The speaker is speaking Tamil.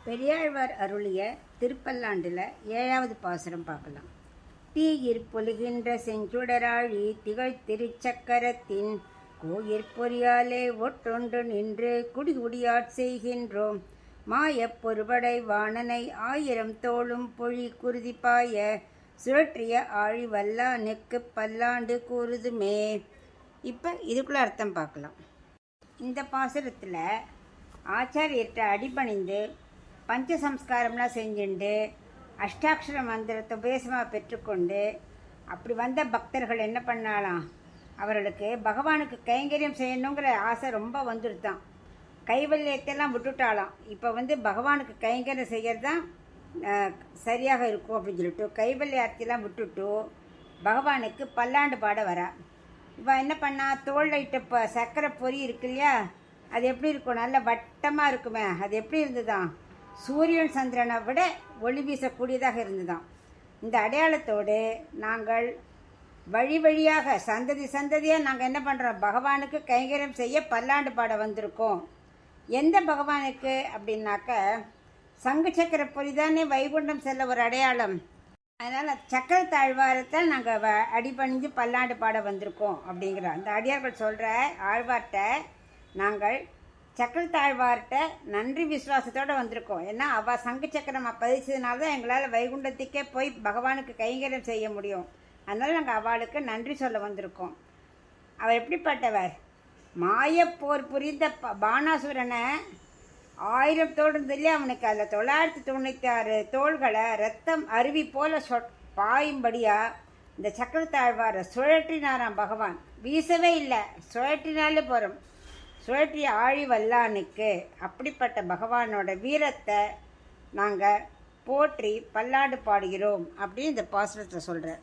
பெரியாழ்வார் அருளிய திருப்பல்லாண்டில் 7வது பாசுரம் பார்க்கலாம். தீயிற் பொலிகின்ற செஞ்சுடராழி திகழ் திருச்சக்கரத்தின் கோயிற் பொறியாலே ஒற்றொன்று நின்று குடிகுடியாட் செய்கின்றோம். மாயப் பொறுபடை வாணனை 1000 தோளும் பொழி குருதிப்பாய சுழற்றிய ஆழி வல்லானுக்கு பல்லாண்டு கூறுதுமே. இப்போ இதுக்குள்ள அர்த்தம் பார்க்கலாம். இந்த பாசுரத்தில் ஆச்சாரியர்கிட்ட அடிபணிந்து பஞ்சசம்ஸ்காரம்லாம் செஞ்சுண்டு அஷ்டாட்சர மந்திரத்தை உபதேசமாக பெற்றுக்கொண்டு அப்படி வந்த பக்தர்கள் என்ன பண்ணாலாம், அவர்களுக்கு பகவானுக்கு கைங்கரியம் செய்யணுங்கிற ஆசை ரொம்ப வந்துடுதான். கைவல்யத்தையெல்லாம் விட்டுட்டாலாம். இப்போ பகவானுக்கு கைங்கரியம் செய்கிறது தான் சரியாக இருக்கும் அப்படின்னு சொல்லிட்டு கைவல்யார்த்தியெல்லாம் விட்டுட்டு பகவானுக்கு பல்லாண்டு பாட வரா. இவன் என்ன பண்ணா, தோளில் இட்ட சர்க்கரை பொறி இருக்கு இல்லையா, அது எப்படி இருக்கும், நல்ல வட்டமாக இருக்குமே, அது எப்படி இருந்துதான், சூரியன் சந்திரனை விட ஒளி வீசக்கூடியதாக இருந்துதான். இந்த அடையாளத்தோடு நாங்கள் வழி வழியாக சந்ததி சந்ததியாக நாங்கள் என்ன பண்ணுறோம், பகவானுக்கு கைங்கரியம் செய்ய பல்லாண்டு பாட வந்திருக்கோம். எந்த பகவானுக்கு அப்படின்னாக்க, சங்கு சக்கர பொறி தானே வைகுண்டம் செல்ல ஒரு அடையாளம். அதனால் சக்கர தாழ்வாரத்தை நாங்கள் அடிபணிஞ்சு பல்லாண்டு பாட வந்திருக்கோம் அப்படிங்கிற அந்த அடியார்கள் சொல்கிற ஆழ்வார்கிட்ட நாங்கள் சக்கரத்தாழ்வார்கிட்ட நன்றி விசுவாசத்தோடு வந்திருக்கோம். ஏன்னா அவள் சங்கு சக்கரம் பதிச்சதுனால தான் எங்களால் வைகுண்டத்துக்கே போய் பகவானுக்கு கைங்கரியம் செய்ய முடியும். அதனால் நாங்கள் அவளுக்கு நன்றி சொல்ல வந்திருக்கோம். அவர் எப்படிப்பட்டவர், மாயப்போர் புரிந்த பானாசுரனை 1000 தோல் இருந்ததுலேயே அவனுக்கு அதில் 996 தோள்களை ரத்தம் அருவி போல பாயும்படியாக இந்த சக்கரத்தாழ்வாரை சுழற்றினாராம் பகவான். வீசவே இல்லை, சுழற்றினாலே போகிறோம். சுழற்றி ஆழி வல்லானுக்கு அப்படிப்பட்ட பகவானோட வீரத்தை நாங்கள் போற்றி பல்லாண்டு பாடுகிறோம் அப்படின்னு இந்த பாசுரத்தை சொல்கிறார்.